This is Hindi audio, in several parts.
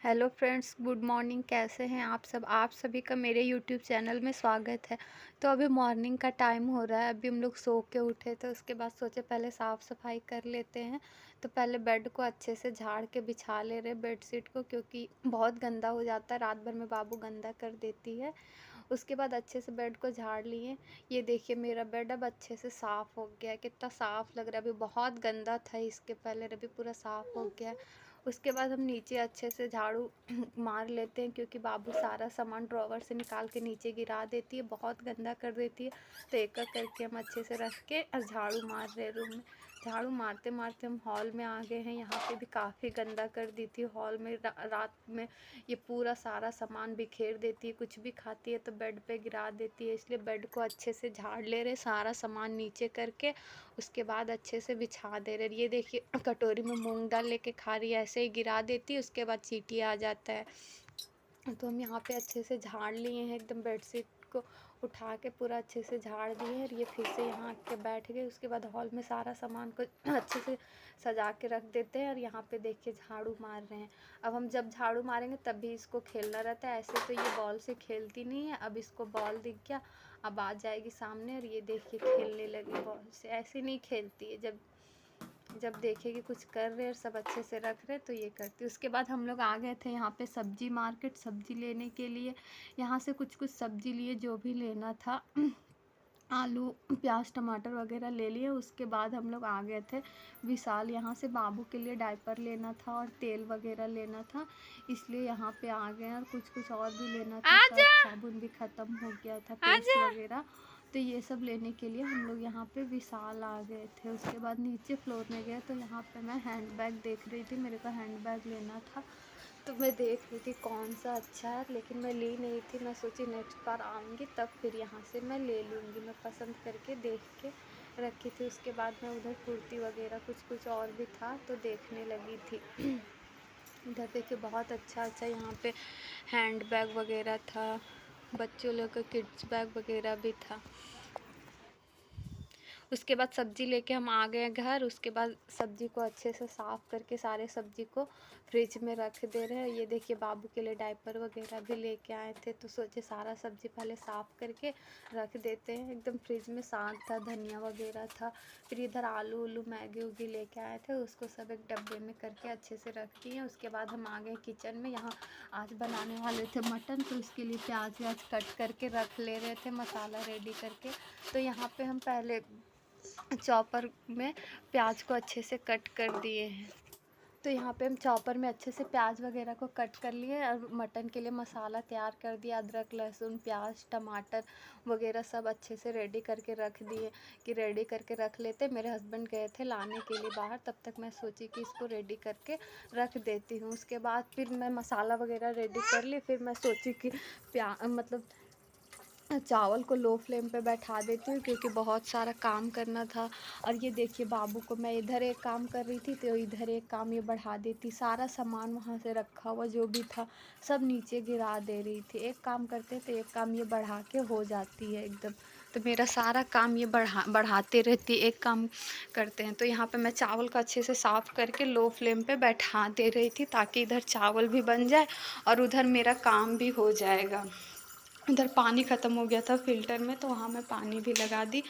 Hello friends, good morning. कैसे हैं आप सभी का मेरे यूट्यूब चैनल में स्वागत है। तो अभी मॉर्निंग का टाइम हो रहा है। अभी हम लोग सो के उठे तो उसके बाद सोचे पहले साफ़ सफाई कर लेते हैं। तो पहले बेड को अच्छे से झाड़ के बिछा ले रहे बेडशीट को, क्योंकि बहुत गंदा हो जाता है। रात भर में बाबू गंदा कर देती है। उसके बाद अच्छे से बेड को झाड़ लिए। ये देखिए मेरा बेड अब अच्छे से साफ़ हो गया है। कितना साफ़ लग रहा है। अभी बहुत गंदा था इसके पहले, अभी पूरा साफ़ हो गया है। उसके बाद हम नीचे अच्छे से झाड़ू मार लेते हैं, क्योंकि बाबू सारा सामान ड्रॉवर से निकाल के नीचे गिरा देती है, बहुत गंदा कर देती है। तो एक एक करके हम अच्छे से रख के झाड़ू मार रहे रूम में। झाड़ू मारते मारते हम हॉल में आ गए हैं। यहाँ पे भी काफ़ी गंदा कर दी थी हॉल में। रात में ये पूरा सारा सामान बिखेर देती है। कुछ भी खाती है तो बेड पे गिरा देती है, इसलिए बेड को अच्छे से झाड़ ले रहे, सारा सामान नीचे करके उसके बाद अच्छे से बिछा दे रहे। ये देखिए कटोरी में मूंग दाल लेके खा रही है, ऐसे ही गिरा देती है, उसके बाद चींटी आ जाता है। तो हम यहाँ पे अच्छे से झाड़ लिए हैं, एकदम बेडशीट को उठा के पूरा अच्छे से झाड़ दिए हैं। और ये फिर से यहाँ आके बैठ गए। उसके बाद हॉल में सारा सामान को अच्छे से सजा के रख देते हैं। और यहाँ पे देखिए झाड़ू मार रहे हैं। अब हम जब झाड़ू मारेंगे तब भी इसको खेलना रहता है। ऐसे तो ये बॉल से खेलती नहीं है, अब इसको बॉल दिख गया, अब आ जाएगी सामने और ये देखिए खेलने लगी बॉल से। ऐसे नहीं खेलती है, जब जब देखेगी कुछ कर रहे और सब अच्छे से रख रहे तो ये करती। उसके बाद हम लोग आ गए थे यहाँ पे सब्जी मार्केट, सब्जी लेने के लिए। यहाँ से कुछ कुछ सब्जी लिए, जो भी लेना था। आलू प्याज टमाटर वगैरह ले लिए। उसके बाद हम लोग आ गए थे विशाल। यहाँ से बाबू के लिए डायपर लेना था और तेल वगैरह लेना था, इसलिए यहाँ पे आ गए। और कुछ कुछ और भी लेना था, सर्फ साबुन भी ख़त्म हो गया था, पेस्ट वगैरह। तो ये सब लेने के लिए हम लोग यहाँ पे विशाल आ गए थे। उसके बाद नीचे फ्लोर में गए तो यहाँ पे मैं हैंड बैग देख रही थी, मेरे को हैंड बैग लेना था। तो मैं देख रही थी कौन सा अच्छा है, लेकिन मैं ली नहीं थी। मैं सोची नेक्स्ट बार आऊँगी तब फिर यहाँ से मैं ले लूँगी। मैं पसंद करके देख के रखी थी। उसके बाद मैं उधर कुर्ती वगैरह कुछ कुछ और भी था तो देखने लगी थी। इधर देखिए बहुत अच्छा अच्छा यहाँ पे हैंड बैग वगैरह था, बच्चों लोग का किड्स बैग वगैरह भी था। उसके बाद सब्ज़ी लेके हम आ गए घर। उसके बाद सब्ज़ी को अच्छे से साफ़ करके सारे सब्ज़ी को फ्रिज में रख दे रहे हैं। ये देखिए बाबू के लिए डायपर वगैरह भी लेके आए थे, तो सोचे सारा सब्ज़ी पहले साफ़ करके रख देते हैं। एकदम फ्रिज में साग था, धनिया वगैरह था। फिर इधर आलू उलू मैगी उगी लेके आए थे, उसको सब एक डब्बे में करके अच्छे से रख दिए। उसके बाद हम आ गए किचन में। यहाँ आज बनाने वाले थे मटन, तो उसके लिए प्याज व्याज कट करके रख ले रहे थे, मसाला रेडी करके। तो यहाँ पे हम पहले चॉपर में प्याज को अच्छे से कट कर दिए हैं। तो यहाँ पे हम चॉपर में अच्छे से प्याज वगैरह को कट कर लिए और मटन के लिए मसाला तैयार कर दिया। अदरक लहसुन प्याज टमाटर वगैरह सब अच्छे से रेडी करके रख दिए कि रेडी करके रख लेते। मेरे हस्बैंड गए थे लाने के लिए बाहर, तब तक मैं सोची कि इसको रेडी करके रख देती हूँ। उसके बाद फिर मैं मसाला वगैरह रेडी कर ली। फिर मैं सोची कि मतलब चावल को लो फ्लेम पे बैठा देती हूँ, क्योंकि बहुत सारा काम करना था। और ये देखिए बाबू को मैं इधर एक काम कर रही थी तो इधर एक काम ये बढ़ा देती। सारा सामान वहाँ से रखा हुआ जो भी था सब नीचे गिरा दे रही थी। एक काम करते तो एक काम ये बढ़ा के हो जाती है एकदम। तो मेरा सारा काम ये बढ़ाते रहती, एक काम करते हैं। तो यहाँ पे मैं चावल को अच्छे से साफ़ करके लो फ्लेम पे बैठा दे रही थी, ताकि इधर चावल भी बन जाए और उधर मेरा काम भी हो जाएगा। इधर पानी ख़त्म हो गया था फ़िल्टर में, तो वहाँ मैं पानी भी लगा दी।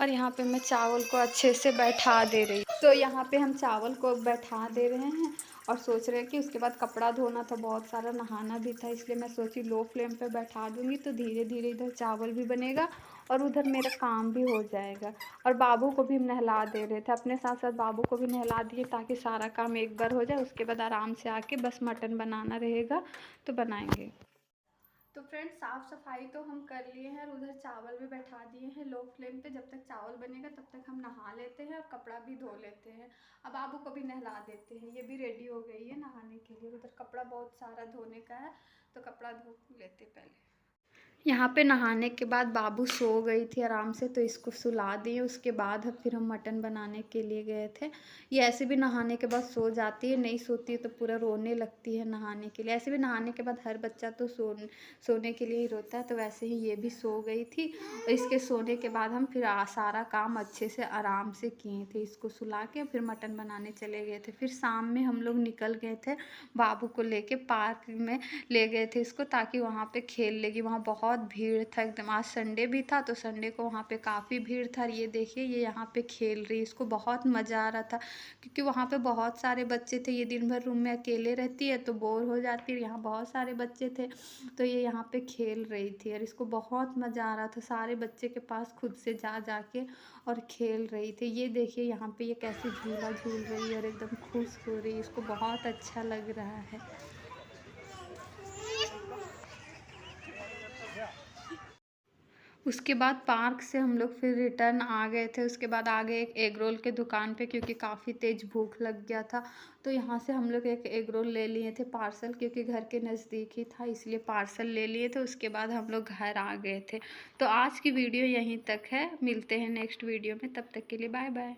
और यहाँ पे मैं चावल को अच्छे से बैठा दे रही। तो यहाँ पे हम चावल को बैठा दे रहे हैं और सोच रहे हैं कि उसके बाद कपड़ा धोना था, बहुत सारा नहाना भी था, इसलिए मैं सोची लो फ्लेम पे बैठा दूँगी तो धीरे धीरे इधर चावल भी बनेगा और उधर मेरा काम भी हो जाएगा। और बाबू को भी हम नहला दे रहे थे, अपने साथ साथ बाबू को भी नहला दिए, ताकि सारा काम एक बार हो जाए। उसके बाद आराम से आके बस मटन बनाना रहेगा तो बनाएंगे। तो फ्रेंड्स साफ़ सफाई तो हम कर लिए हैं और उधर चावल भी बैठा दिए हैं लो फ्लेम पे। जब तक चावल बनेगा तब तक हम नहा लेते हैं और कपड़ा भी धो लेते हैं। अब बाबू को भी नहला देते हैं, ये भी रेडी हो गई है नहाने के लिए। उधर कपड़ा बहुत सारा धोने का है तो कपड़ा धो लेते पहले। यहाँ पे नहाने के बाद बाबू सो गई थी आराम से, तो इसको सुला दिए। उसके बाद फिर हम मटन बनाने के लिए गए थे। ये ऐसे भी नहाने के बाद सो जाती है, नहीं सोती है तो पूरा रोने लगती है नहाने के लिए। ऐसे भी नहाने के बाद हर बच्चा तो सोने के लिए ही रोता है, तो वैसे ही ये भी सो गई थी। और इसके सोने के बाद हम फिर सारा काम अच्छे से आराम से किए थे। इसको सुला के फिर मटन बनाने चले गए थे। फिर शाम में हम लोग निकल गए थे, बाबू को लेके पार्क में ले गए थे इसको, ताकि वहाँ पे खेल लेगी। वहाँ बहुत भीड़ था एकदम, आज संडे भी था तो संडे को वहाँ पे काफ़ी भीड़ था। ये देखिए ये यहाँ पे खेल रही, इसको बहुत मज़ा आ रहा था, क्योंकि वहाँ पे बहुत सारे बच्चे थे। ये दिन भर रूम में अकेले रहती है तो बोर हो जाती है, यहाँ बहुत सारे बच्चे थे तो ये यहाँ पे खेल रही थी और इसको बहुत मज़ा आ रहा था। सारे बच्चे के पास खुद से जा जा के और खेल रही थी। ये देखिए यहाँ पे ये कैसे झूला झूल रही है और एकदम खुश हो रही है, इसको बहुत अच्छा लग रहा है। उसके बाद पार्क से हम लोग फिर रिटर्न आ गए थे। उसके बाद आगे एक एग रोल के दुकान पे, क्योंकि काफ़ी तेज़ भूख लग गया था, तो यहाँ से हम लोग एक एग रोल ले लिए थे पार्सल, क्योंकि घर के नज़दीक ही था इसलिए पार्सल ले लिए थे। उसके बाद हम लोग घर आ गए थे। तो आज की वीडियो यहीं तक है, मिलते हैं नेक्स्ट वीडियो में, तब तक के लिए बाय बाय।